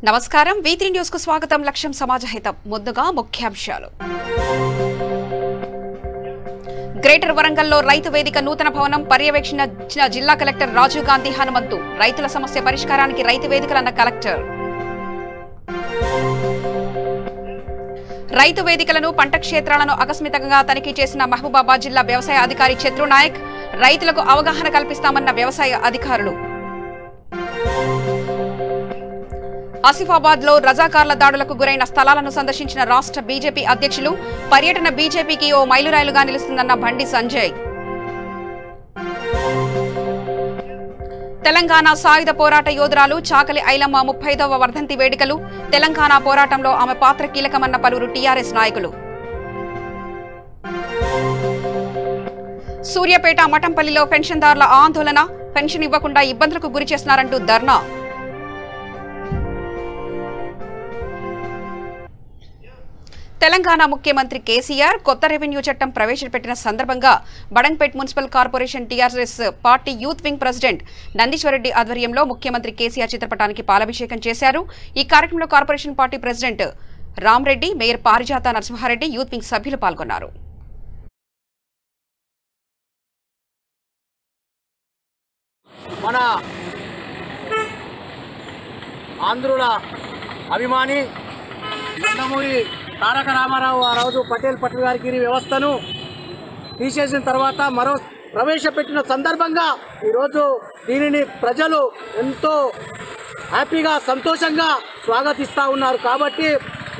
నమస్కారం V3 news కు స్వాగతం లక్ష్యం సమాజహితం ముందుగా ముఖ్యాంశాలు గ్రేటర్ వరంగల్లో రైతు వేదిక నూతన భవనం పర్యవేక్షించిన జిల్లా కలెక్టర్ రాజీవ్ గాంధీ హనుమంతు రైతుల సమస్య పరిష్కారానికి రైతు వేదికలన్న కలెక్టర్ రైతు వేదికలను పంట క్షేత్రాలను ఆకస్మికంగా తనిఖీ చేసిన మహబూబాబాద్ జిల్లా వ్యవసాయ అధికారి చంద్రు నాయక్ రైతులకు అవగాహన కల్పిస్తామన్న వ్యవసాయ అధికారులు ఆసిఫాబాద్ లో రజాకార్ల దాడులకు గురైన స్థలాలను సందర్శించిన రాష్ట్ర బీజేపీ అధ్యక్షులు పర్యటన బీజేపీకి ఓ మైలురాయిలుగా నిలుస్తుందన్న బండి సంజయ్ తెలంగాణ సాయుధ పోరాట యోధురాలు చాకలి ఐలమ్మ 35వ వర్ధంతి వేడుకలు తెలంగాణ పోరాటంలో ఆమె పాత్ర కీలకమన్న పలువురు టీఆర్ఎస్ నాయకులు సూర్యాపేట మఠంపల్లిలో పెన్షన్దారుల ఆందోళన పెన్షన్ ఇవ్వకుండా ఇబ్బందులకు గురి చేస్తున్నారంటూ ధర్నా తెలంగాణ ముఖ్యమంత్రి కేసీఆర్ కొత్త రెవెన్యూ చట్టం ప్రవేశపెట్టిన సందర్భంగా Badangpet municipal corporation TRS party youth wing president Nandeeshwar Reddy ఆధ్వర్యంలో ముఖ్యమంత్రి కేసీఆర్ చిత్రపటానికి పాలాభిషేకం చేశారు. ఈ కార్యక్రమంలో corporation party president Ram Reddy, mayor Parijatha Narasimha Reddy, youth wing సభ్యులు పాల్గొన్నారు. మన ఆంధ్రుల అభిమాని నందమూరి తారక రామారావు ఆ రోజు పటేల్ పట్టణగిరి వ్యవస్థను తీసేసిన తర్వాత మరో ప్రవేశపెట్టిన సందర్భంగా ఈరోజు దీనిని ప్రజలు ఎంతో హ్యాపీగా సంతోషంగా స్వాగతిస్తూ ఉన్నారు. కాబట్టి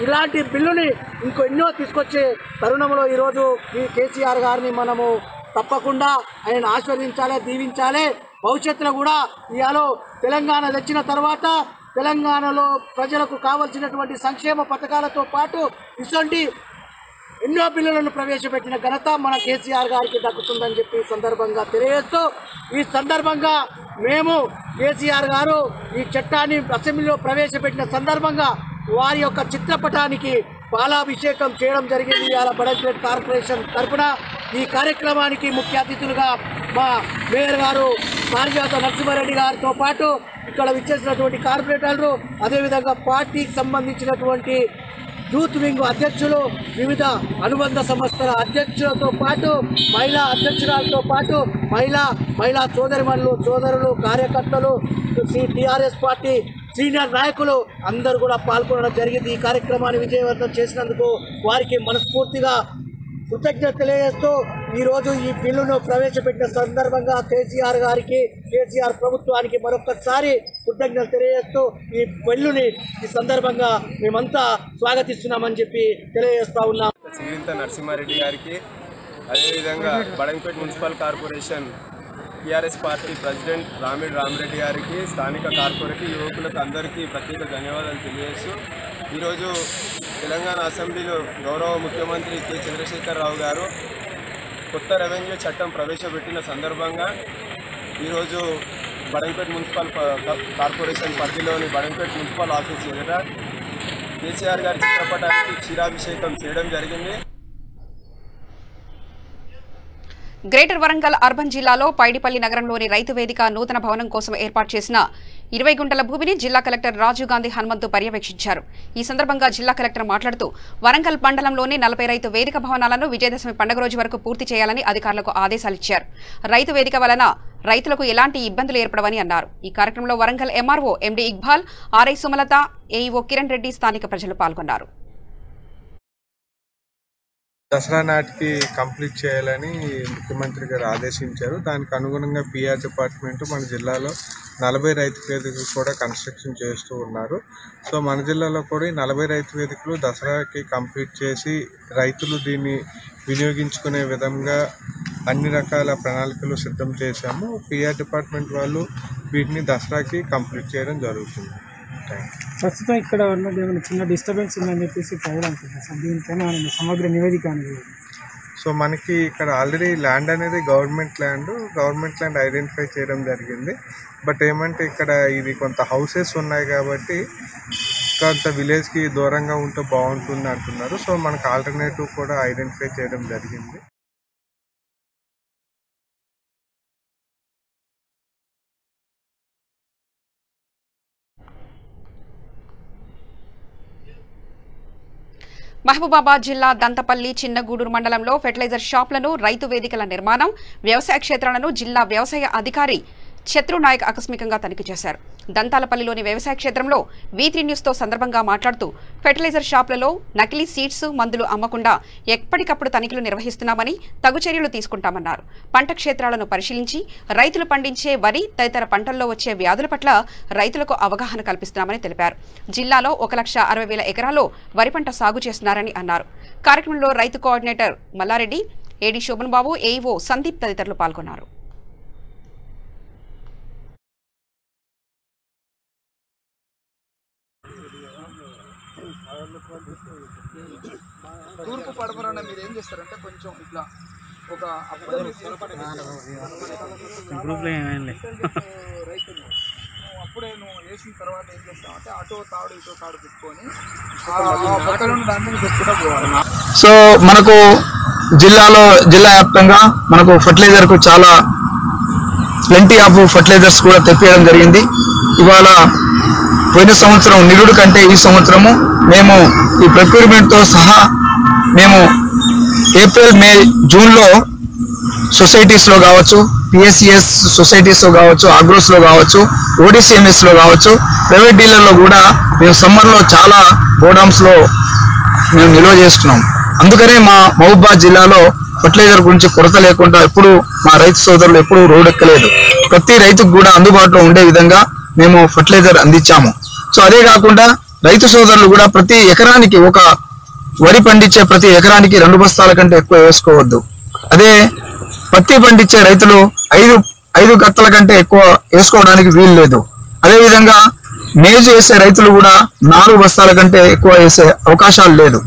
ఇలాంటి బిల్లుని ఎన్నో తీసుకొచ్చే తరుణంలో ఈరోజు ఈ కేసీఆర్ గారిని మనము తప్పకుండా ఆయన ఆశీర్వదించాలి, దీవించాలి. భవిష్యత్తులో కూడా ఇవాళ తెలంగాణ తెచ్చిన తర్వాత తెలంగాణలో ప్రజలకు కావలసినటువంటి సంక్షేమ పథకాలతో పాటు ఇటువంటి ఎన్నో బిల్లులను ప్రవేశపెట్టిన ఘనత మన కేసీఆర్ గారికి దక్కుతుందని చెప్పి సందర్భంగా తెలియజేస్తూ ఈ సందర్భంగా మేము కేసీఆర్ గారు ఈ చట్టాన్ని అసెంబ్లీలో ప్రవేశపెట్టిన సందర్భంగా వారి యొక్క చిత్రపటానికి పాలాభిషేకం చేయడం జరిగింది. ఇవాళ బడంగ్పేట్ కార్పొరేషన్ తరఫున ఈ కార్యక్రమానికి ముఖ్య అతిథులుగా మా మేయర్ గారు పారిజాత నరసింహారెడ్డి గారితో పాటు ఇక్కడ విచ్చేసినటువంటి కార్పొరేటర్లు, అదేవిధంగా పార్టీకి సంబంధించినటువంటి యూత్ వింగ్ అధ్యక్షులు, వివిధ అనుబంధ సంస్థల అధ్యక్షులతో పాటు మహిళా అధ్యక్షురాలతో పాటు మహిళా సోదరిమణులు, సోదరులు, కార్యకర్తలు, టీఆర్ఎస్ పార్టీ సీనియర్ నాయకులు అందరూ కూడా పాల్గొనడం జరిగింది. ఈ కార్యక్రమాన్ని విజయవంతం చేసినందుకు వారికి మనస్ఫూర్తిగా కృతజ్ఞత తెలియజేస్తూ ఈరోజు ఈ బిల్లును ప్రవేశపెట్టిన సందర్భంగా కేసీఆర్ గారికి, కేసీఆర్ ప్రభుత్వానికి మరొకసారి కృతజ్ఞత తెలియజేస్తూ ఈ బిల్లుని ఈ సందర్భంగా మేమంతా స్వాగతిస్తున్నామని చెప్పి తెలియజేస్తా ఉన్నాం. శ్రీంత నరసింహారెడ్డి గారికి, అదేవిధంగా Badangpet municipal corporation TRS party president Ramireddy గారికి, స్థానిక కార్పొరేట్ యువకులకు అందరికీ ప్రత్యేక ధన్యవాదాలు తెలియజేస్తూ ఈరోజు తెలంగాణ అసెంబ్లీలో గౌరవ ముఖ్యమంత్రి కె చంద్రశేఖరరావు గారు కొత్త రెవెన్యూ చట్టం ప్రవేశపెట్టిన సందర్భంగా ఈరోజు బడంగ్పేట్ మున్సిపల్ కార్పొరేషన్ పరిధిలోని బడంగ్పేట్ మున్సిపల్ ఆఫీస్ ఎదుట కేసీఆర్ గారి చిత్రపటానికి క్షీరాభిషేకం చేయడం జరిగింది. గ్రేటర్ వరంగల్ అర్బన్ జిల్లాలో పైడిపల్లి నగరంలోని రైతు వేదిక నూతన భవనం కోసం ఏర్పాటు చేసిన 20 గుంటల భూమిని జిల్లా కలెక్టర్ రాజీవ్ గాంధీ హనుమంతు పర్యవేక్షించారు. ఈ సందర్భంగా జిల్లా కలెక్టర్ మాట్లాడుతూ వరంగల్ మండలంలోని 40 రైతు వేదిక భవనాలను విజయదశమి పండుగ రోజు వరకు పూర్తి చేయాలని అధికారులకు ఆదేశాలిచ్చారు. రైతు వేదిక వలన రైతులకు ఎలాంటి ఇబ్బందులు ఏర్పడవని అన్నారు. ఈ కార్యక్రమంలో వరంగల్ ఎంఆర్ఓ ఎండి ఇక్బాల్, ఆర్ఐ సుమలత, ఏఈఓ కిరణ్ రెడ్డి, స్థానిక ప్రజలు పాల్గొన్నారు. దసరా నాటికి కంప్లీట్ చేయాలని ముఖ్యమంత్రి గారు ఆదేశించారు. దానికి అనుగుణంగా పిఆర్ డిపార్ట్మెంట్ మన జిల్లాలో 40 రైతు వేదికలు కూడా కన్స్ట్రక్షన్ చేస్తూ ఉన్నారు. సో మన జిల్లాలో కూడా ఈ 40 రైతు వేదికలు దసరాకి కంప్లీట్ చేసి రైతులు దీన్ని వినియోగించుకునే విధంగా అన్ని రకాల ప్రణాళికలు సిద్ధం చేశాము. పిఆర్ డిపార్ట్మెంట్ వాళ్ళు వీటిని దసరాకి కంప్లీట్ చేయడం జరుగుతుంది. ప్రస్తుతం ఇక్కడ ఉన్నది ఏమైనా చిన్న డిస్టర్బెన్స్ ఉందని చెప్పేసి ప్రజలు అనుకుంటున్నారు సార్. దీనిపైన సమగ్ర నివేదిక అనేది. సో మనకి ఇక్కడ ఆల్రెడీ ల్యాండ్ అనేది గవర్నమెంట్ ల్యాండ్ ఐడెంటిఫై చేయడం జరిగింది. బట్ ఏమంటే ఇక్కడ ఇది కొంత హౌసెస్ ఉన్నాయి కాబట్టి కొంత విలేజ్కి దూరంగా ఉంటే బాగుంటుంది అంటున్నారు. సో మనకు ఆల్టర్నేటివ్ కూడా ఐడెంటిఫై చేయడం జరిగింది. మహబూబాబాద్ జిల్లా దంతపల్లి చిన్నగూడూరు మండలంలో ఫెర్టిలైజర్ షాపులను రైతు వేదికల నిర్మాణం వ్యవసాయ క్షేత్రాలను జిల్లా వ్యవసాయ అధికారి శత్రునాయక్ ఆకస్మికంగా తనిఖీ చేశారు. దంతాలపల్లిలోని వ్యవసాయ క్షేత్రంలో V3 న్యూస్తో సందర్భంగా మాట్లాడుతూ ఫెర్టిలైజర్ షాపులలో నకిలీ సీడ్స్ మందులు అమ్మకుండా ఎప్పటికప్పుడు తనిఖీలు నిర్వహిస్తున్నామని తగు చర్యలు తీసుకుంటామన్నారు. పంట క్షేత్రాలను పరిశీలించి రైతులు పండించే వరి తదితర పంటల్లో వచ్చే వ్యాధుల పట్ల రైతులకు అవగాహన కల్పిస్తున్నామని తెలిపారు. జిల్లాలో 1,60,000 ఎకరాల్లో వరి పంట సాగు చేస్తున్నారని అన్నారు. కార్యక్రమంలో రైతు కోఆర్డినేటర్ మల్లారెడ్డి, ఏడీ శోభన్ బాబు, ఏఈఓ సందీప్ తదితరులు పాల్గొన్నారు. తూర్పు పడమరన్న మీరు ఏం చేస్తారంటే కొంచెం ఇట్లా ఒక అప్పుడే నువ్వు వేసిన తర్వాత ఏం చేస్తావంటే అటో తాడు ఇటో తాడు పెట్టుకొని పక్కన దాని మీద పెట్టుకుంటూ పోవాలి. సో మనకు జిల్లా వ్యాప్తంగా మనకు ఫర్టిలైజర్కు చాలా ప్లెంటీ ఆఫ్ ఫర్టిలైజర్స్ కూడా తెప్పియడం జరిగింది. ఇవాళ పోయిన సంవత్సరం నిరుడు కంటే ఈ సంవత్సరము మేము ఈ ప్రొక్యూర్మెంట్తో సహా మేము ఏప్రిల్, మే, జూన్లో సొసైటీస్లో కావచ్చు, PSCS సొసైటీస్లో కావచ్చు, ఆగ్రోస్లో కావచ్చు, ODCMSలో కావచ్చు, ప్రైవేట్ డీలర్లో కూడా మేము సమ్మర్లో చాలా గోడౌన్స్లో మేము నిల్వ చేస్తున్నాం. అందుకనే మా మహబూబాబాద్ జిల్లాలో ఫర్టిలైజర్ గురించి కొరత లేకుండా ఎప్పుడు మా రైతు సోదరులు ఎప్పుడు రోడ్ ఎక్కలేదు. ప్రతి రైతుకు కూడా అందుబాటులో ఉండే విధంగా మేము ఫర్టిలైజర్ అందించాము. సో అదే కాకుండా రైతు సోదరులు కూడా ప్రతి ఎకరానికి ఒక వరి పండించే ప్రతి ఎకరానికి 2 బస్తాల కంటే ఎక్కువ వేసుకోవద్దు. అదే పత్తి పండించే రైతులు 5 గత్తల కంటే ఎక్కువ వేసుకోవడానికి వీలు లేదు. అదేవిధంగా మేజు వేసే రైతులు కూడా 4 బస్తాల కంటే ఎక్కువ వేసే అవకాశాలు లేదు.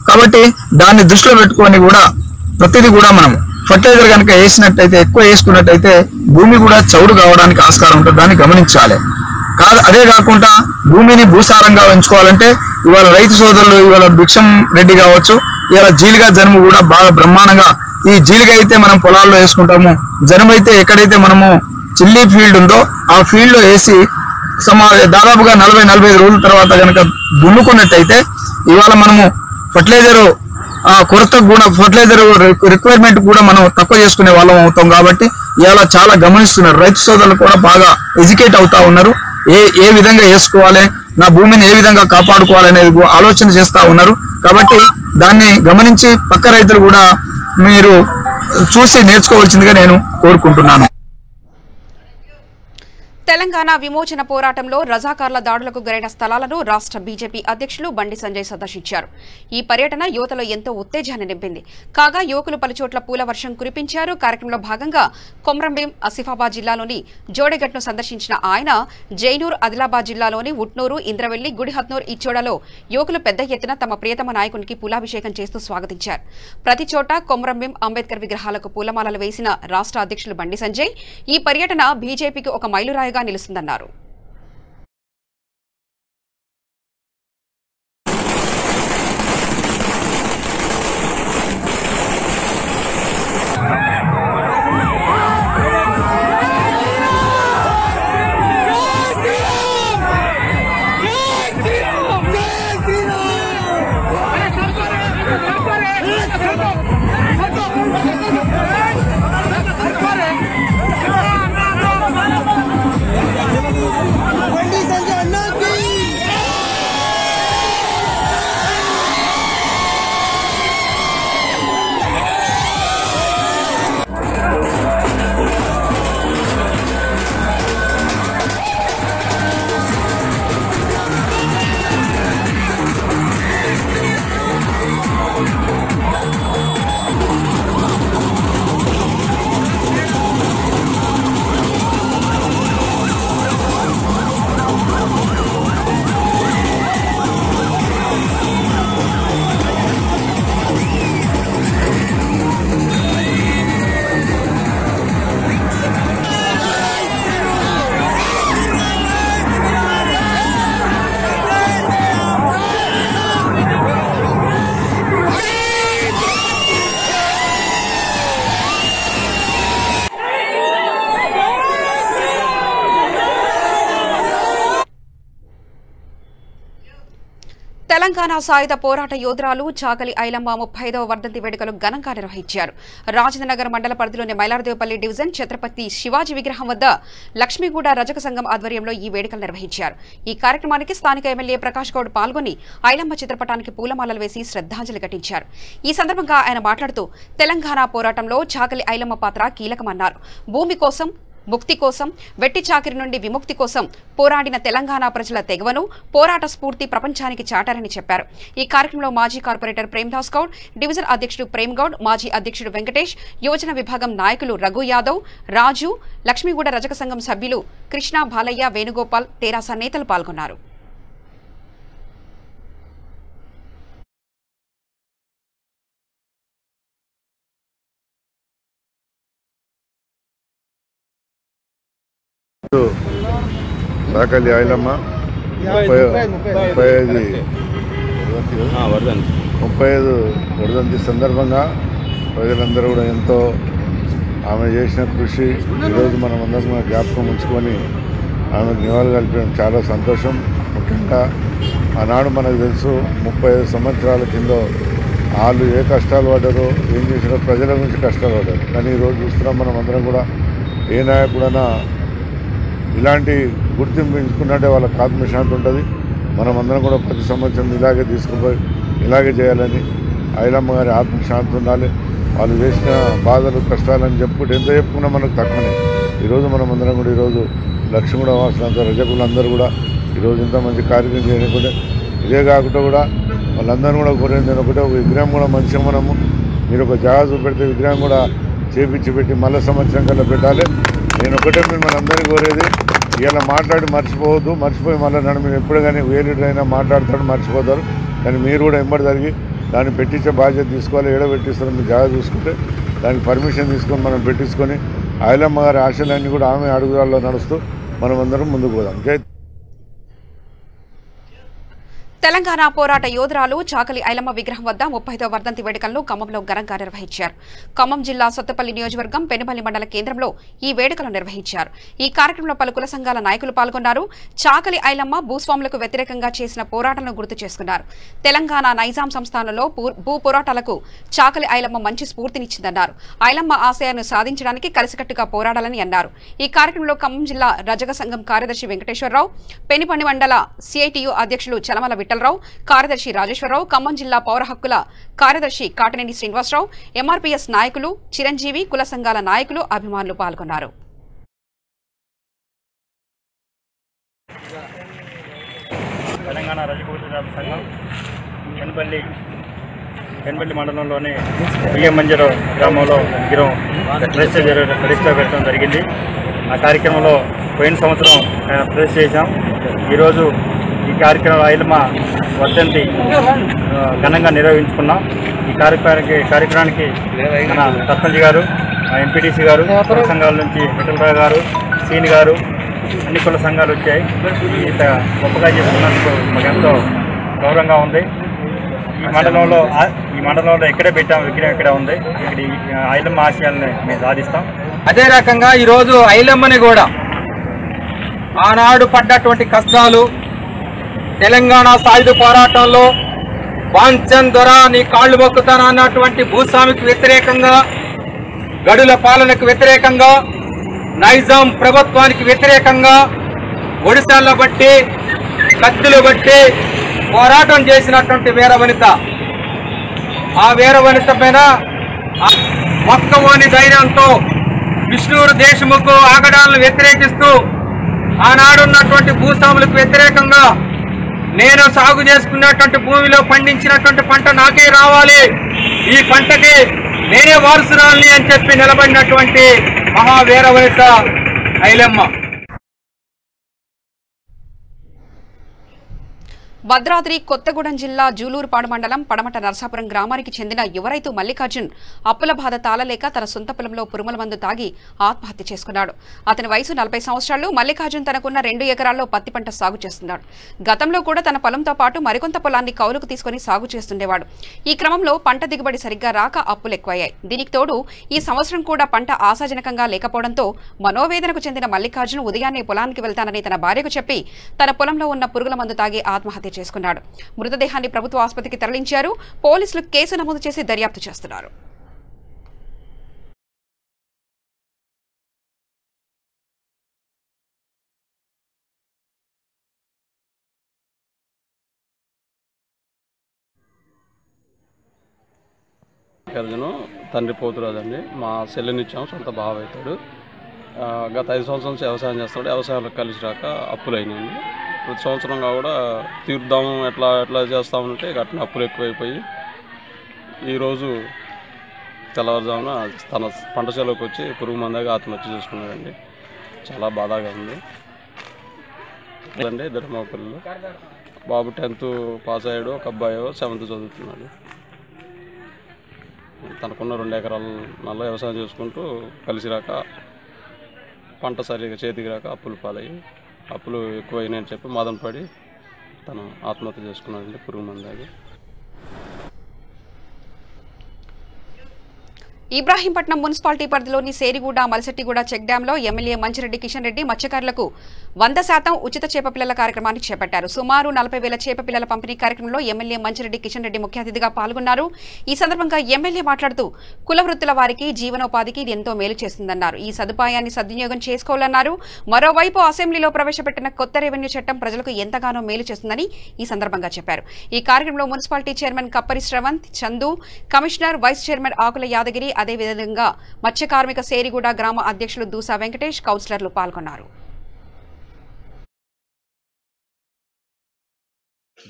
కాబట్టి దాన్ని దృష్టిలో పెట్టుకొని కూడా ప్రతిదీ కూడా మనం ఫర్టిలైజర్ కనుక వేసినట్టయితే, ఎక్కువ వేసుకున్నట్టయితే భూమి కూడా చౌడు కావడానికి ఆస్కారం ఉంటుంది. దాన్ని గమనించాలి. అదే కాకుండా భూమిని భూసారంగా ఉంచుకోవాలంటే ఇవాళ రైతు సోదరులు ఇవాళ భిక్షం రెడ్డి కావచ్చు, ఇవాళ జీలిగా జనుము కూడా బాగా బ్రహ్మాండంగా, ఈ జీలిగా అయితే మనం పొలాల్లో వేసుకుంటాము, జనుము అయితే ఎక్కడైతే మనము చిల్లీ ఫీల్డ్ ఉందో ఆ ఫీల్డ్ లో వేసి దాదాపుగా 40-45 రోజుల తర్వాత కనుక దున్నుకున్నట్టయితే ఇవాళ మనము ఫర్టిలైజర్ కొరతకు కూడా ఫర్టిలైజర్ రిక్వైర్మెంట్ కూడా మనం తక్కువ చేసుకునే వాళ్ళం అవుతాం. కాబట్టి ఇవాళ చాలా గమనిస్తున్నారు. రైతు సోదరులు కూడా బాగా ఎడ్యుకేట్ అవుతా ఉన్నారు. ఏ విధంగా వేసుకోవాలి, నా భూమిని ఏ విధంగా కాపాడుకోవాలనేది ఆలోచన చేస్తా ఉన్నారు. కాబట్టి దాన్ని గమనించి పక్క రైతులు కూడా మీరు చూసి నేర్చుకోవాల్సిందిగా నేను కోరుకుంటున్నాను. తెలంగాణ విమోచన పోరాటంలో రజాకార్ల దాడులకు గురైన స్థలాలను రాష్ట్ర బీజేపీ అధ్యక్షులు బండి సంజయ్ సందర్శించారు. ఈ పర్యటన యువతలో ఎంతో ఉత్తేజాన్ని నింపింది. కాగా యువకులు పలుచోట్ల పూల వర్షం కురిపించారు. కార్యక్రమంలో భాగంగా కొమ్రంభీం ఆసిఫాబాద్ జిల్లాలోని జోడెగట్ను సందర్శించిన ఆయన జైనూర్, ఆదిలాబాద్ జిల్లాలోని ఉట్నూరు, ఇంద్రవెల్లి, గుడిహత్నూర్, ఇచ్చోడలో యువకులు పెద్ద ఎత్తున తమ ప్రియతమ నాయకునికి పూలాభిషేకం చేస్తూ స్వాగతించారు. ప్రతి చోట కొమ్రంభీం అంబేద్కర్ విగ్రహాలకు పూలమాలలు వేసిన రాష్ట్ర అధ్యక్షులు బండి సంజయ్ ఈ పర్యటన బీజేపీకి ఒక మైలురాయి నిలుస్తుందన్నారు. తెలంగాణ సాయుధ పోరాట యోధురాలు చాకలి ఐలమ్మ 35వ వర్ధంతి వేడుకలు ఘనంగా నిర్వహించారు. రాజేంద్రనగర్ మండల పరిధిలోని మైలార్దేవపల్లి డివిజన్ ఛత్రపతి శివాజీ విగ్రహం వద్ద లక్ష్మీగూడ రజక సంఘం ఆధ్వర్యంలో ఈ వేడుకలు నిర్వహించారు. ఈ కార్యక్రమానికి స్థానిక ఎమ్మెల్యే ప్రకాష్ గౌడ్ పాల్గొని ఐలమ్మ చిత్రపటానికి పూలమాలలు వేసి శ్రద్ధాంజలి ఘటించారు. ఈ సందర్భంగా ఆయన మాట్లాడుతూ తెలంగాణ పోరాటంలో చాకలి ఐలమ్మ పాత్ర కీలకమన్నారు. భూమి కోసం, ముక్తి కోసం, వెట్టి చాకిరి నుండి విముక్తి కోసం పోరాడిన తెలంగాణ ప్రజల తెగవను, పోరాట స్ఫూర్తి ప్రపంచానికి చాటారని చెప్పారు. ఈ కార్యక్రమంలో మాజీ కార్పొరేటర్ ప్రేమ్దాస్ గౌడ్, డివిజన్ అధ్యక్షుడు ప్రేమ్ గౌడ్, మాజీ అధ్యక్షుడు వెంకటేష్, యువజన విభాగం నాయకులు రఘు యాదవ్, రాజు, లక్ష్మీగూడ రజక సంఘం సభ్యులు కృష్ణ, బాలయ్య, వేణుగోపాల్, తెరాస నేతలు పాల్గొన్నారు. చాకలి ఐలమ్మ 35 వర్ధంతి సందర్భంగా ప్రజలందరూ కూడా ఎంతో ఆమె చేసిన కృషి ఈరోజు మనం అందరం జ్ఞాపకం ఉంచుకొని ఆమెకు నివాళులు కల్పడం చాలా సంతోషం. ముఖ్యంగా ఆనాడు మనకు తెలుసు 35 సంవత్సరాల కింద వాళ్ళు ఏ కష్టాలు పడ్డారో, ఏం చేసినారో ప్రజల గురించి కష్టాలు పడ్డారు. కానీ ఈరోజు చూస్తున్నాం మనం అందరం కూడా ఏ నాయకుడైనా ఇలాంటి గుర్తింపు ఎంచుకున్నట్టే వాళ్ళకి ఆత్మశాంతి ఉంటుంది. మనం అందరం కూడా ప్రతి సంవత్సరం ఇలాగే తీసుకుపోయి ఇలాగే చేయాలని ఐలమ్మ గారి ఆత్మశాంతి ఉండాలి. వాళ్ళు చేసిన బాధలు కష్టాలని చెప్పుకుంటే ఎంత చెప్పుకున్నా మనకు తక్కువనే. ఈరోజు మనం అందరం కూడా ఈరోజు లక్ష్మీగూడ వాసులంతా రజకులందరూ కూడా ఈరోజు ఇంత మంచి కార్యక్రమం చేయకుంటే ఇదే కాకుండా కూడా వాళ్ళందరూ కూడా కోరేది ఒకటే, ఒక విగ్రహం కూడా మంచిగా మనము మీరు ఒక జాగా చూపెడితే విగ్రహం కూడా చేపించి పెట్టి మళ్ళీ సంవత్సరం కల్లా పెట్టాలి. నేను ఒకటే మిమ్మల్ని అందరికీ కోరేది, ఇలా మాట్లాడి మర్చిపోయి మళ్ళీ నన్ను మీరు ఎప్పుడు కానీ వేలీడర్ అయినా మాట్లాడతాడు మర్చిపోతారు. కానీ మీరు కూడా ఎంబడి జరిగి దాన్ని పెట్టించే బాధ్యత తీసుకోవాలి. ఏడో పెట్టిస్తారు మీరు జాగా చూసుకుంటే దానికి పర్మిషన్ తీసుకొని మనం పెట్టించుకొని ఐలమ్మ గారి ఆశలన్నీ కూడా ఆమె అడుగుదాల్లో నడుస్తూ మనం అందరం ముందుకు పోదాం. జై తెలంగాణ పోరాట యోధురాలు చాకలి ఐలమ్మ విగ్రహం వద్ద 35వ వర్ధంతి వేడుకలను ఖమ్మంలో ఘనంగా నిర్వహించారు. ఖమ్మం జిల్లా సొత్తపల్లి నియోజకవర్గం పెనుపల్లి మండల కేంద్రంలో ఈ వేడుకలు నిర్వహించారు. ఈ కార్యక్రమంలో పలు కుల సంఘాల నాయకులు పాల్గొన్నారు. చాకలి ఐలమ్మ భూస్వాములకు వ్యతిరేకంగా చేసిన పోరాటాలను గుర్తు చేసుకున్నారు. తెలంగాణ నైజాం సంస్థానంలో భూ పోరాటాలకు చాకలి ఐలమ్మ మంచి స్ఫూర్తినిచ్చిందన్నారు. ఐలమ్మ ఆశయాన్ని సాధించడానికి కలిసికట్టుగా పోరాడాలని అన్నారు. ఈ కార్యక్రమంలో ఖమ్మం జిల్లా రజక సంఘం కార్యదర్శి వెంకటేశ్వరరావు, పెనుపల్లి మండల సిఐటియు అధ్యక్షులు చలమల రావు, కార్యదర్శి రాజేశ్వరరావు, ఖమ్మం జిల్లా పౌర హక్కుల కార్యదర్శి కాటనేని శ్రీనివాసరావు, ఎంఆర్పీఎస్ నాయకులు, చిరంజీవి, కుల సంఘాల నాయకులు, అభిమానులు పాల్గొన్నారు. తెలంగాణ రజక సంఘం పెనుపల్లి మండలంలోని బియ్యమంజరు గ్రామంలో విగ్రహం ప్రతిష్ట పెట్టడం జరిగింది. ఆ కార్యక్రమంలో పోయిన సంవత్సరం ప్రతిష్ట చేశాం. ఈరోజు ఈ కార్యక్రమంలో ఐలమ్మ వర్ధంతి ఘనంగా నిర్వహించుకున్నాం. ఈ కార్యక్రమానికి మన సర్పంచ్ గారు, ఎంపీటీసీ గారు, కుల సంఘాల నుంచి విఠలరావు గారు, సీని గారు, అన్ని కుల సంఘాలు వచ్చాయి. ఇంత గొప్పగా చేసుకున్నందుకు మాకు ఎంతో గౌరవంగా ఉంది. ఈ మండలంలో ఎక్కడే పెట్టాం, విగ్రహం ఎక్కడే ఉంది. ఇక్కడ ఐలమ్మ ఆశయాలని మేము సాధిస్తాం. అదే రకంగా ఈరోజు ఐలమ్మని కూడా ఆనాడు పడ్డటువంటి కష్టాలు, తెలంగాణ సాయుధ పోరాటంలో వాంఛన్ దొర నీ కాళ్ళు మొక్కుతాను అన్నటువంటి భూస్వామికి వ్యతిరేకంగా, గడుల పాలనకు వ్యతిరేకంగా, నైజాం ప్రభుత్వానికి వ్యతిరేకంగా ఒడిశాల్లో బట్టి కత్తులు బట్టి పోరాటం చేసినటువంటి వీరవనిత. ఆ వీరవనిత పైన మొక్కవోని ధైర్యంతో విష్ణూరు దేశముఖ్ ఆగడాలను వ్యతిరేకిస్తూ ఆనాడున్నటువంటి భూస్వాములకు వ్యతిరేకంగా నేను సాగు చేసుకున్నటువంటి భూమిలో పండించినటువంటి పంట నాకే రావాలి, ఈ పంటకి నేనే వారసురాలని అని చెప్పి నిలబడినటువంటి మహావీరవనిత ఐలమ్మ. భద్రాద్రి కొత్తగూడెం జిల్లా జూలూరుపాడు మండలం పడమట నరసాపురం గ్రామానికి చెందిన యువ రైతు మల్లికార్జున్ అప్పుల బాధ తాళలేక తన సొంత పొలంలో పురుమల మందు తాగి ఆత్మహత్య చేసుకున్నాడు. అతని వయసు 40 సంవత్సరాలు. మల్లికార్జున్ తనకున్న 2 ఎకరాల్లో పత్తి పంట సాగు చేస్తున్నాడు. గతంలో కూడా తన పొలంతో పాటు మరికొంత పొలాన్ని కౌలుకు తీసుకుని సాగు చేస్తుండేవాడు. ఈ క్రమంలో పంట దిగుబడి సరిగ్గా రాక అప్పులు ఎక్కువయ్యాయి. దీనికి తోడు ఈ సంవత్సరం కూడా పంట ఆశాజనకంగా లేకపోవడంతో మనోవేదనకు చెందిన మల్లికార్జున్ ఉదయాన్నే పొలానికి వెళ్తానని తన భార్యకు చెప్పి తన పొలంలో ఉన్న పురుగుల మందు తాగి ఆత్మహత్య చేసుకున్నాడు. మృతదేహాన్ని ప్రభుత్వ ఆసుపత్రికి తరలించారు. పోలీసులు కేసు నమోదు చేసి దర్యాప్తు చేస్తున్నారు. తండ్రి పోతురాదండి. మా సెల్లునిచ్చాము, సొంత బావ అవుతాడు. గత 5 సంవత్సరాల నుంచి వ్యవసాయం చేస్తాడు. వ్యవసాయంలో కలిసి రాక అప్పులు అయినాయండి. ప్రతి సంవత్సరంగా కూడా తీర్దాము ఎట్లా చేస్తామంటే అట్లా అప్పులు ఎక్కువైపోయి ఈరోజు తెల్లవారుజామున తన పంట చేలోకి వచ్చి పురుగు మందాగా ఆత్మహత్య చేసుకున్నాడండి. చాలా బాధగా ఉంది. అండి 2 మగ పిల్లలు. బాబు 10th పాస్ అయ్యాడు. ఒక అబ్బాయి 7th చదువుతున్నాడు. తనకున్న 2 ఎకరాల నల్ల వ్యవసాయం చేసుకుంటూ కలిసి రాక పంట సరిగా చేతికి రాక అప్పులు పాలయ్యి అప్పులు ఎక్కువైనాయని చెప్పి మదన పడి తను ఆత్మహత్య చేసుకున్నాడండి పురుగు మందాగి. ఇబ్రాహీంపట్నం మున్సిపాలిటీ పరిధిలోని సేరిగూడ, మలసెట్టిగూడ చెక్ డ్యాంలో ఎమ్మెల్యే మంచిరెడ్డి కిషన్ రెడ్డి మత్స్యకారులకు 100% ఉచిత చేపపిల్లల కార్యక్రమాన్ని చేపట్టారు. సుమారు 40,000 చేపపిల్లల పంపిణీ కార్యక్రమంలో ఎమ్మెల్యే మంచిరెడ్డి కిషన్ రెడ్డి ముఖ్య అతిథిగా పాల్గొన్నారు. ఈ సందర్భంగా ఎమ్మెల్యే మాట్లాడుతూ కుల వృత్తుల వారికి జీవనోపాధికి ఇది ఎంతో మేలు చేస్తుందన్నారు. ఈ సదుపాయాన్ని సద్వినియోగం చేసుకోవాలన్నారు. మరోవైపు అసెంబ్లీలో ప్రవేశపెట్టిన కొత్త రెవెన్యూ చట్టం ప్రజలకు ఎంతగానో మేలు చేస్తుందని ఈ సందర్భంగా చెప్పారు. ఈ కార్యక్రమంలో municipality chairman Kappari Shravanth, Chandu, commissioner, vice chairman Akula Yadagiri, అదేవిధంగా మత్స్య కార్మిక సేరిగూడ గ్రామ అధ్యక్షులు దూసా వెంకటేష్, కౌన్సిలర్లు పాల్గొన్నారు.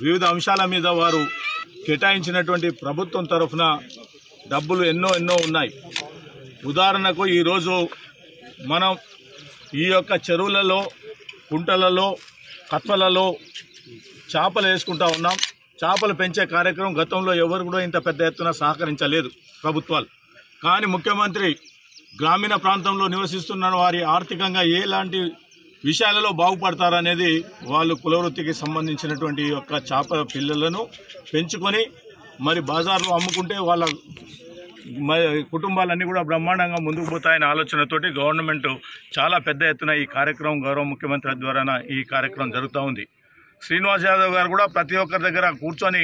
వివిధ అంశాల మీద వారు కేటాయించినటువంటి ప్రభుత్వం తరఫున డబ్బులు ఎన్నో ఉన్నాయి. ఉదాహరణకు ఈరోజు మనం ఈ యొక్క చెరువులలో, కుంటలలో, కత్వలలో చేపలు వేసుకుంటా ఉన్నాం. చేపలు పెంచే కార్యక్రమం గతంలో ఎవరు కూడా ఇంత పెద్ద ఎత్తున సహకరించలేదు ప్రభుత్వాలు. కానీ ముఖ్యమంత్రి గ్రామీణ ప్రాంతంలో నివసిస్తున్న వారి ఆర్థికంగా ఎలాంటి విషయాలలో బాగుపడతారనేది వాళ్ళు కులవృత్తికి సంబంధించినటువంటి యొక్క చేపల పిల్లలను పెంచుకొని మరి బజార్లో అమ్ముకుంటే వాళ్ళ కుటుంబాలన్నీ కూడా బ్రహ్మాండంగా ముందుకు పోతాయనే ఆలోచనతోటి గవర్నమెంట్ చాలా పెద్ద ఎత్తున ఈ కార్యక్రమం గౌరవ ముఖ్యమంత్రి ద్వారా ఈ కార్యక్రమం జరుగుతూ ఉంది. శ్రీనివాస్ యాదవ్ గారు కూడా ప్రతి ఒక్కరి దగ్గర కూర్చొని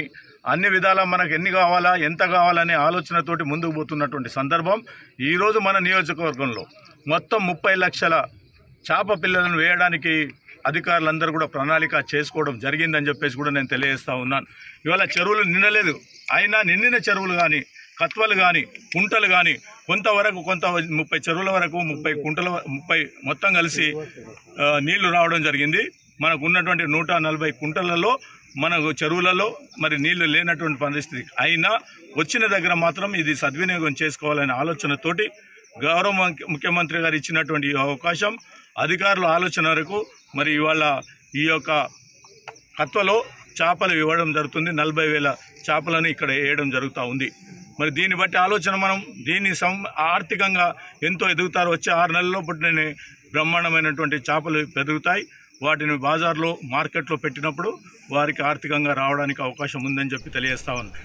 అన్ని విధాలా మనకు ఎన్ని కావాలా, ఎంత కావాలనే ఆలోచనతోటి ముందుకు పోతున్నటువంటి సందర్భం. ఈరోజు మన నియోజకవర్గంలో మొత్తం 30 లక్షల చేప పిల్లలను వేయడానికి అధికారులందరూ కూడా ప్రణాళిక చేసుకోవడం జరిగిందని చెప్పేసి కూడా నేను తెలియజేస్తూ ఉన్నాను. ఇవాళ చెరువులు నిండలేదు, అయినా నిండిన చెరువులు కానీ, కత్వలు కానీ, కుంటలు కానీ కొంత 30 చెరువుల వరకు 30 కుంటల 30 మొత్తం కలిసి నీళ్లు రావడం జరిగింది. మనకు ఉన్నటువంటి 140 కుంటలలో మనకు చెరువులలో మరి నీళ్లు లేనటువంటి పరిస్థితి. అయినా వచ్చిన దగ్గర మాత్రం ఇది సద్వినియోగం చేసుకోవాలనే ఆలోచనతోటి గౌరవ ముఖ్యమంత్రి గారు ఇచ్చినటువంటి అవకాశం, అధికారుల ఆలోచన వరకు మరి ఇవాళ ఈ యొక్క కత్వలో చేపలు ఇవ్వడం జరుగుతుంది. 40,000 చేపలను ఇక్కడ వేయడం జరుగుతూ ఉంది. మరి దీన్ని బట్టి ఆలోచన మనం దీన్ని ఆర్థికంగా ఎంతో ఎదుగుతారు. వచ్చే 6 నెలల్లో పుట్టిన బ్రహ్మాండమైనటువంటి చేపలు పెరుగుతాయి. వాటిని బజార్లో, మార్కెట్లో పెట్టినప్పుడు వారికి ఆర్థికంగా రావడానికి అవకాశం ఉందని చెప్పి తెలియజేస్తా ఉంది.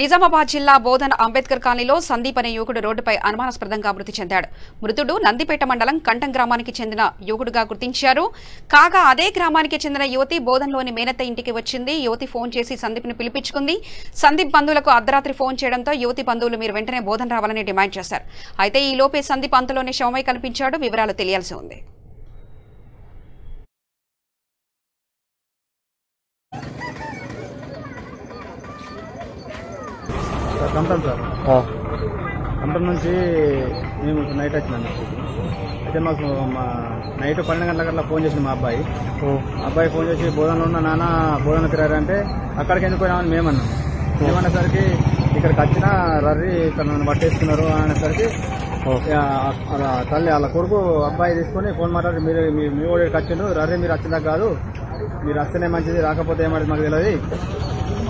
నిజామాబాద్ జిల్లా బోధన అంబేద్కర్ కాలనీలో సందీప్ అనే యువకుడు రోడ్డుపై అనుమానాస్పదంగా మృతి చెందాడు. మృతుడు నందిపేట మండలం కంఠం గ్రామానికి చెందిన యువకుడుగా గుర్తించారు. కాగా అదే గ్రామానికి చెందిన యువతి బోధనలోని మేనత్త ఇంటికి వచ్చింది. యువతి ఫోన్ చేసి సందీప్ను పిలిపించుకుంది. సందీప్ బంధువులకు అర్ధరాత్రి ఫోన్ చేయడంతో యువతి బంధువులు మీరు వెంటనే బోధన రావాలని డిమాండ్ చేశారు. అయితే ఈ లోపే సందీప్ అంతలోనే శవమై కనిపించాడు. వివరాలు తెలియాల్సి ఉంది. కంటం సార్, కంటం నుంచి మేము నైట్ వచ్చినాను. అయితే మాకు నైట్ 12 గంటలకు అట్లా ఫోన్ చేసింది మా అబ్బాయి ఫోన్ చేసి బోధనలో ఉన్న నాన్న బోధన తిరారంటే అక్కడికి ఎందుకు పోయినామని మేమన్నాం. మేమనేసరికి ఇక్కడికి వచ్చినా రర్రి ఇక్కడ నన్ను పట్టేసుకున్నారు అనేసరికి తల్లి వాళ్ళ కొడుకు అబ్బాయి తీసుకొని ఫోన్ మాట్లాడి మీరు మీ ఓడికి వచ్చిండు, రర్రి మీరు వచ్చిందా కాదు, మీరు వస్తేనే మంచిది, రాకపోతే ఏమంటే మాకు తెలియదు.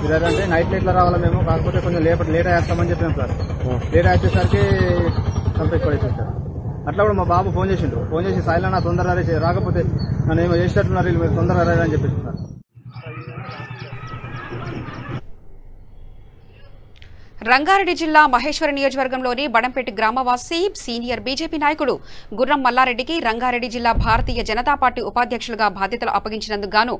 అంటే నైట్ ఇట్లా రావాలా మేము, కాకపోతే కొంచెం లేట్ వేస్తామని చెప్పాం సార్. లేట్ వచ్చేసరికి కంప్లీట్ పడేసాం సార్. అట్లా కూడా మా బాబు ఫోన్ చేసి సాయిలా నా తొందరగా రాకపోతే నన్ను ఏమో చేసేటట్టున్నారు, మీరు తొందరగా అని చెప్పేసి సార్. రంగారెడ్డి జిల్లా మహేశ్వరం నియోజకవర్గంలోని బడంపేట గ్రామవాసి సీనియర్ బీజేపీ నాయకుడు గుర్రం మల్లారెడ్డికి రంగారెడ్డి జిల్లా భారతీయ జనతా పార్టీ ఉపాధ్యక్షులుగా బాధ్యతలు అప్పగించినందుకు గాను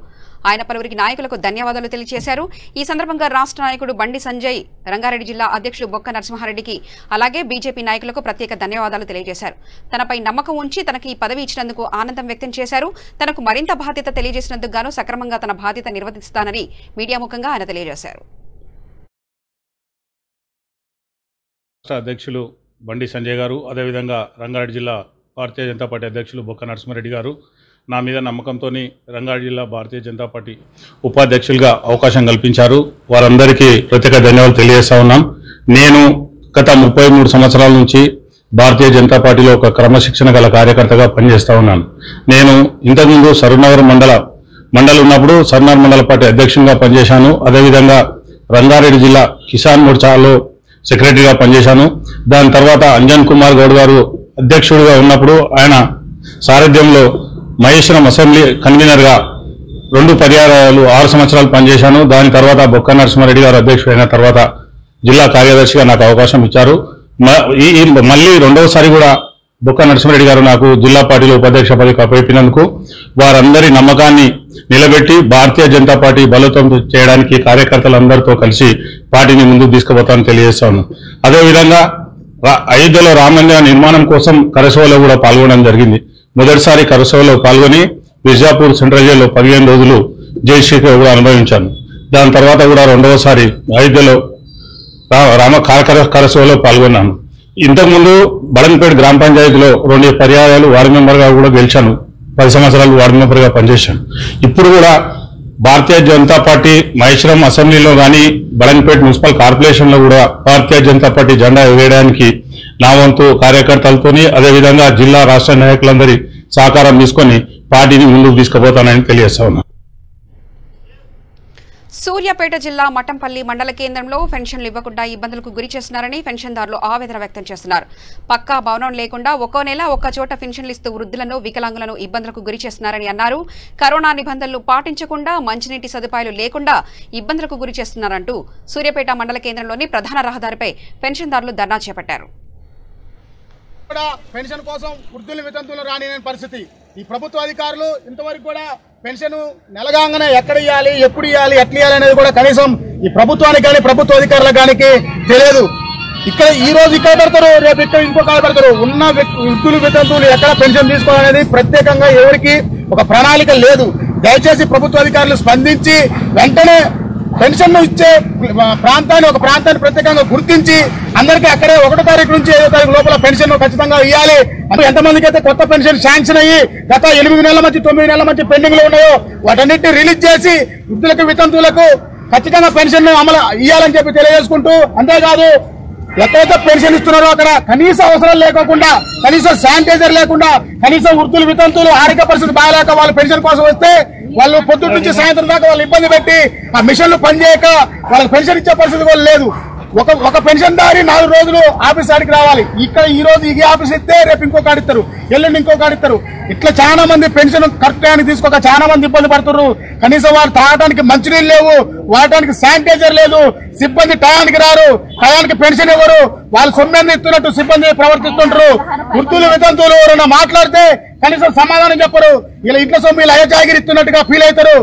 ఆయన పలువురికి నాయకులకు ధన్యవాదాలు తెలియజేశారు. ఈ సందర్భంగా రాష్ట్ర నాయకుడు బండి సంజయ్, రంగారెడ్డి జిల్లా అధ్యక్షుడు బొక్క నరసింహారెడ్డికి అలాగే బీజేపీ నాయకులకు ప్రత్యేక ధన్యవాదాలు తెలియజేశారు. తనపై నమ్మకం ఉంచి తనకి ఈ పదవి ఇచ్చినందుకు ఆనందం వ్యక్తం చేశారు. తనకు మరింత బాధ్యత తెలియజేసినందుకు గాను సక్రమంగా తన బాధ్యత నిర్వర్తిస్తానని మీడియా ముఖంగా ఆయన తెలియజేశారు. రాష్ట్ర అధ్యక్షులు బండి సంజయ్ గారు, అదేవిధంగా రంగారెడ్డి జిల్లా భారతీయ జనతా పార్టీ అధ్యక్షులు బొక్క నరసింహారెడ్డి గారు నా మీద నమ్మకంతో రంగారెడ్డి జిల్లా భారతీయ జనతా పార్టీ ఉపాధ్యక్షులుగా అవకాశం కల్పించారు. వారందరికీ ప్రత్యేక ధన్యవాదాలు తెలియజేస్తా ఉన్నాం. నేను గత 33 సంవత్సరాల నుంచి భారతీయ జనతా పార్టీలో ఒక క్రమశిక్షణ గల కార్యకర్తగా పనిచేస్తూ ఉన్నాను. నేను ఇంతకుముందు సరూర్నగర్ మండలి ఉన్నప్పుడు సరూర్నగర్ మండల పార్టీ అధ్యక్షునిగా పనిచేశాను. అదేవిధంగా రంగారెడ్డి జిల్లా కిసాన్ మోర్చాలో సెక్రటరీగా పనిచేశాను. దాని తర్వాత అంజన్ కుమార్ గౌడ్ గారు అధ్యక్షుడిగా ఉన్నప్పుడు ఆయన సారథ్యంలో మహేశ్వరం అసెంబ్లీ కన్వీనర్గా 2 పర్యాయాలు 6 సంవత్సరాలు పనిచేశాను. దాని తర్వాత బొక్క నరసింహారెడ్డి గారు అధ్యక్షుడైన తర్వాత జిల్లా కార్యదర్శిగా నాకు అవకాశం ఇచ్చారు. మళ్ళీ రెండవసారి కూడా బొక్క నరసింహారెడ్డి గారు నాకు జిల్లా పార్టీలో ఉపాధ్యక్ష పదవి అప్పగించినందుకు వారందరి నమ్మకాన్ని నిలబెట్టి భారతీయ జనతా పార్టీ బలోపేతం చేయడానికి కార్యకర్తలందరితో కలిసి పార్టీని ముందుకు తీసుకుపోతానని తెలియజేస్తాను. అదేవిధంగా అయోధ్యలో రామమందిర నిర్మాణం కోసం కరసభలో కూడా పాల్గొనడం జరిగింది. మొదటిసారి కరసభలో పాల్గొని మిర్జాపూర్ సెంట్రల్ జైల్లో 15 రోజులు జైలు శిక్ష కూడా అనుభవించాను. దాని తర్వాత కూడా రెండవసారి అయోధ్యలో కరసభలో పాల్గొన్నాను. ఇంతకుముందు బడంపేట గ్రామ పంచాయతీలో 2 పర్యాయాలు వార్డు మెంబర్గా కూడా గెలిచాను. 10 సంవత్సరాలు వార్డు మెంబర్గా పనిచేశాను. ఇప్పుడు కూడా భారతీయ జనతా పార్టీ మహేశ్వరం అసెంబ్లీలో కానీ బడంపేట మున్సిపల్ కార్పొరేషన్లో కూడా భారతీయ జనతా పార్టీ జెండా ఎగరేయడానికి నా వంతు కార్యకర్తలతోని అదేవిధంగా జిల్లా రాష్ట్ర నాయకులందరి సహకారం తీసుకొని పార్టీని ముందుకు తీసుకుపోతానని తెలియజేస్తా ఉన్నాను. సూర్యాపేట జిల్లా మఠంపల్లి మండల కేంద్రంలో పెన్షన్లు ఇవ్వకుండా ఇబ్బందులకు గురి చేస్తున్నారని పెన్షన్దారులు ఆవేదన వ్యక్తం చేస్తున్నారు. పక్కా భవనం లేకుండా ఒక్కో నెల ఒక్క చోట పెన్షన్లు ఇస్తూ వృద్ధులను, వికలాంగులను ఇబ్బందులకు గురి చేస్తున్నారని అన్నారు. కరోనా నిబంధనలు పాటించకుండా, మంచినీటి సదుపాయాలు లేకుండా ఇబ్బందులకు గురి చేస్తున్నారంటూ సూర్యాపేట మండల కేంద్రంలోని ప్రధాన రహదారిపై పెన్షన్దారులు ధర్నా చేపట్టారు. పెన్షన్ కోసం వృద్ధులు, వితంతువులు రాని పరిస్థితి. ఈ ప్రభుత్వ అధికారులు ఇంతవరకు కూడా పెన్షన్ నెలగానే ఎక్కడ ఇవ్వాలి, ఎప్పుడు ఇవ్వాలి, ఎట్లా ఇవ్వాలి అనేది కూడా కనీసం ఈ ప్రభుత్వానికి కానీ ప్రభుత్వ అధికారులకు కానీ తెలియదు. ఇక్కడ ఈ రోజు ఇక్కడ పెడతారు, రేపు ఇక్కడ ఇంకో కాడ పెడతారు. ఉన్న వృద్ధులు, వితంతువులు ఎక్కడ పెన్షన్ తీసుకోవాలనేది ప్రత్యేకంగా ఎవరికి ఒక ప్రణాళిక లేదు. దయచేసి ప్రభుత్వ అధికారులు స్పందించి వెంటనే పెన్షన్ ఇచ్చే ఒక ప్రాంతాన్ని ప్రత్యేకంగా గుర్తించి అందరికీ అక్కడే 1వ తారీఖు నుంచి 5వ తారీఖు లోపల పెన్షన్ ఖచ్చితంగా ఇవ్వాలి. ఎంతమందికి అయితే కొత్త పెన్షన్ శాంక్షన్ అయ్యి గత 8 నెలల నుంచి 9 నెలల నుంచి పెండింగ్ లో ఉన్నాయో వాటన్నిటిని రిలీజ్ చేసి వృద్ధులకు, వితంతువులకు ఖచ్చితంగా పెన్షన్ అమలు ఇవ్వాలని చెప్పి తెలియజేసుకుంటూ, అంతేకాదు ఎక్కడైతే పెన్షన్ ఇస్తున్నారో అక్కడ కనీస అవసరం లేకుండా, కనీసం శానిటైజర్ లేకుండా, కనీసం వృద్ధులు, వితంతువులు ఆరోగ్య పరిస్థితి బాగాలేక వాళ్ళు పెన్షన్ కోసం వస్తే వాళ్ళు పొద్దున్న నుంచి సాయంత్రం దాకా వాళ్ళు ఇబ్బంది పెట్టి ఆ మిషన్లు పనిచేయక వాళ్ళకి పెన్షన్ ఇచ్చే పరిస్థితి కూడా లేదు. ఒక పెన్షన్ దారి 4 రోజులు ఆఫీస్ ఆడికి రావాలి. ఇక్కడ ఈ రోజు ఈ ఆఫీస్ ఇస్తే రేపు ఇంకో కాడిస్తారు, ఎల్లుండి ఇంకో కాడిస్తారు. ఇట్లా చాలా మంది పెన్షన్ కరెక్ట్ టైంకి తీసుకోక చాలా మంది ఇబ్బంది పడుతున్నారు. కనీసం వారు తాగడానికి మంచినీళ్ళు లేవు, వాడటానికి శానిటైజర్ లేదు, సిబ్బంది టయానికి రారు, టయానికి పెన్షన్ ఇవ్వరు, వాళ్ళు సొమ్మెన్ని ఇస్తున్నట్టు సిబ్బంది ప్రవర్తిస్తుంటారు. వృద్ధులు, వితంతువులు ఎవరైనా మాట్లాడితే కనీసం సమాధానం చెప్పరు. ఇలా ఇంట్లో సొమ్ము ఇలా అయ్యజాగిరి ఇస్తున్నట్టుగా ఫీల్ అవుతారు.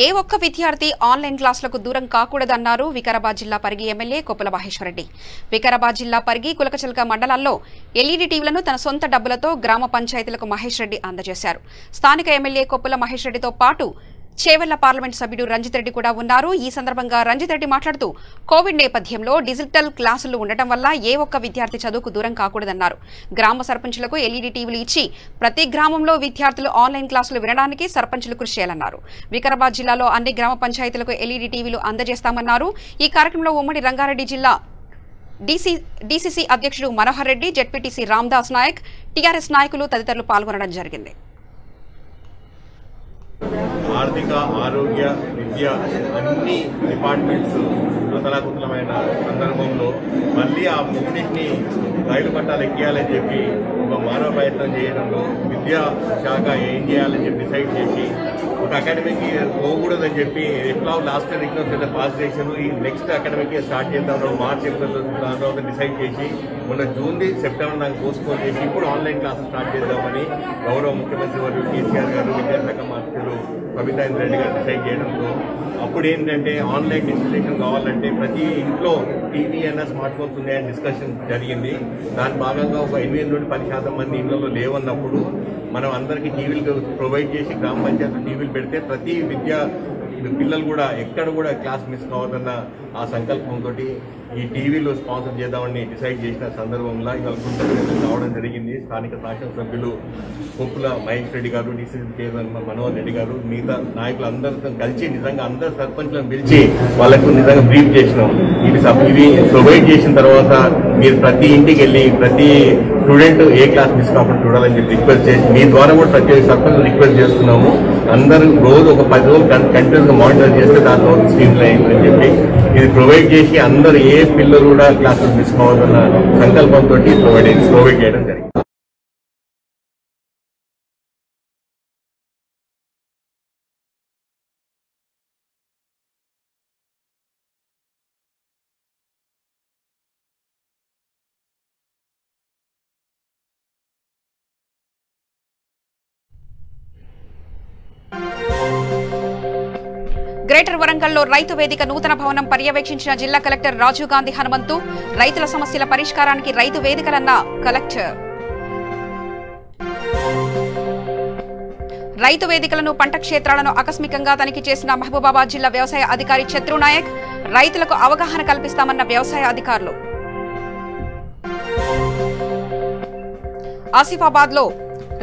ఏ ఒక్క విద్యార్థి ఆన్లైన్ క్లాసులకు దూరం కాకూడదన్నారు వికారాబాద్ జిల్లా పరిగి ఎమ్మెల్యే కొప్పుల మహేశ్వరరెడ్డి. వికారాబాద్ జిల్లా పరిగి, కులకచిలక మండలాల్లో ఎల్ఈడీ టీవీలను తన సొంత డబ్బులతో గ్రామ పంచాయతీలకు మహేష్ రెడ్డి అందజేశారు. స్థానిక ఎమ్మెల్యే కొప్పుల మహేష్ రెడ్డితో పాటు చేవెళ్ల పార్లమెంట్ సభ్యుడు రంజిత్ రెడ్డి కూడా ఉన్నారు. ఈ సందర్భంగా రంజిత్ రెడ్డి మాట్లాడుతూ కోవిడ్ నేపథ్యంలో డిజిటల్ క్లాసులు ఉండటం వల్ల ఏ ఒక్క విద్యార్థి చదువుకు దూరం కాకూడదన్నారు. గ్రామ సర్పంచులకు ఎల్ఈడీ టీవీలు ఇచ్చి ప్రతి గ్రామంలో విద్యార్థులు ఆన్లైన్ క్లాసులు వినడానికి సర్పంచులు కృషి చేయాలన్నారు. వికారాబాద్ జిల్లాలో అన్ని గ్రామ పంచాయతీలకు ఎల్ఈడీ టీవీలు అందజేస్తామన్నారు. ఈ కార్యక్రమంలో ఉమ్మడి రంగారెడ్డి జిల్లా డీసీసీ అధ్యక్షుడు మనోహర్ రెడ్డి, జెడ్పీటీసీ రామ్దాస్ నాయక్, టీఆర్ఎస్ నాయకులు తదితరులు పాల్గొనడం జరిగింది. ఆర్థిక, ఆరోగ్య, విద్య అన్ని డిపార్ట్మెంట్స్ అతలాకుతలమైన సందర్భంలో మళ్ళీ ఆ మూడింటిని రైలు పట్టాలు ఎక్కియాలని చెప్పి ఒక మానవ ప్రయత్నం చేయడంలో విద్యా శాఖ ఏం చేయాలని చెప్పి డిసైడ్ చేసి ఒక అకాడమీకి పోకూడదని చెప్పి ఎట్లా లాస్ట్ ఇయర్ ఎగ్జామ్స్ పాస్ చేశాను, ఈ నెక్స్ట్ అకాడమీకి స్టార్ట్ చేద్దాం మార్చ్ ఏప్రిల్ దాని తర్వాత డిసైడ్ చేసి మొన్న జూన్ సెప్టెంబర్ నాకు పోస్ట్పోన్ చేసి ఇప్పుడు ఆన్లైన్ క్లాసెస్ స్టార్ట్ చేద్దామని గౌరవ ముఖ్యమంత్రి వర్యులు కేసీఆర్ గారు, విద్యాశాఖ మంత్రులు కవితాంద్ర రెడ్డి గారు డిసైడ్ చేయడంతో అప్పుడు ఏంటంటే ఆన్లైన్ డిజిటలైజేషన్ కావాలంటే ప్రతి ఇంట్లో టీవీ అయినా స్మార్ట్ ఫోన్స్ ఉన్నాయని డిస్కషన్ జరిగింది. దాని భాగంగా ఒక 8 నుండి 10% మంది ఇళ్లలో లేవన్నప్పుడు మనం అందరికీ టీవీలు ప్రొవైడ్ చేసి గ్రామ పంచాయతీ టీవీలు పెడితే ప్రతి పిల్లలు కూడా ఎక్కడ కూడా క్లాస్ మిస్ కావద్దన్న ఆ సంకల్పంతో ఈ టీవీలో స్పాన్సర్ చేద్దామని డిసైడ్ చేసిన సందర్భంలో ఇవాళ గుంటూరు రావడం జరిగింది. స్థానిక శాసనసభ్యులు కొప్పుల మహేష్ రెడ్డి గారు, డీసీసీ చైర్మన్ మనోహర్ రెడ్డి గారు, మిగతా నాయకులు అందరితో కలిసి నిజంగా అందరు సర్పంచ్లను పిలిచి వాళ్ళకు నిజంగా బ్రీఫ్ చేసినాం. ఇవి ప్రొవైడ్ చేసిన తర్వాత మీరు ప్రతి ఇంటికి వెళ్ళి ప్రతి స్టూడెంట్ ఏ క్లాస్ మిస్ కాకుండా చూడాలని చెప్పి రిక్వెస్ట్ చేసి మీ ద్వారా కూడా ప్రతి సర్పంచ్ రిక్వెస్ట్ చేస్తున్నాము. అందరూ రోజు ఒక 10 రోజులు కంటిన్యూస్ గా మానిటర్ చేస్తే దాంట్లో స్ట్రీమ్ లైన్ అని చెప్పి ఇది ప్రొవైడ్ చేసి అందరూ ఏ పిల్లలు కూడా క్లాసెస్ మిస్ కావాలన్న సంకల్పంతో ప్రొవైడ్ చేయడం జరిగింది. గ్రేటర్ వరంగల్లో రైతు వేదిక నూతన భవనం పర్యవేక్షించిన జిల్లా కలెక్టర్ రాజీవ్ గాంధీ హనుమంతు. రైతుల సమస్యల పరిష్కారానికి రైతు వేదికలన్న కలెక్టర్. రైతు వేదికలను, పంట క్షేత్రాలను ఆకస్మికంగా తనిఖీ చేసిన మహబూబాబాద్ జిల్లా వ్యవసాయ అధికారి చత్రు నాయక్. రైతులకు అవగాహన కల్పిస్తామన్న వ్యవసాయ అధికారులు. ఆసిఫాబాద్ లో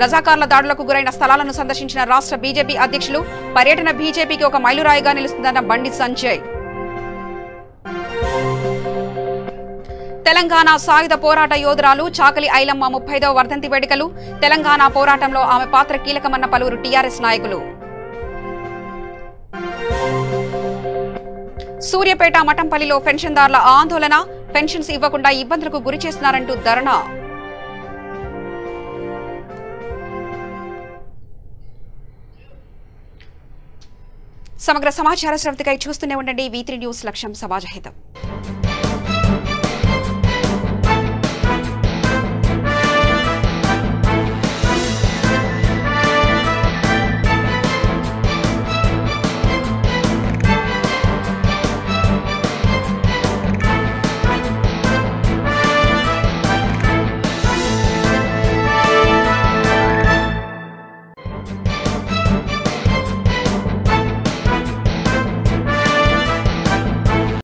రజాకార్ల దాడులకు గురైన స్థలాలను సందర్శించిన రాష్ట్ర బీజేపీ అధ్యక్షులు. పర్యటన బీజేపీకి ఒక మైలురాయిగా నిలుస్తుందన్న బండి సంజయ్. తెలంగాణ సాయుధ పోరాట యోధురాలు చాకలి ఐలమ్మ 35వ వర్ధంతి వేడుకలు. తెలంగాణ పోరాటంలో ఆమె పాత్ర కీలకమన్న పలువురు టీఆర్ఎస్ నాయకులు. సూర్యాపేట మఠంపల్లిలో పెన్షన్దారుల ఆందోళన. పెన్షన్స్ ఇవ్వకుండా ఇబ్బందులకు గురి చేస్తున్నారంటూ ధర్నా. సమగ్ర సమాచార శ్రవతికై చూస్తూనే ఉండండి V3 న్యూస్. లక్ష్యం సమాజహితం.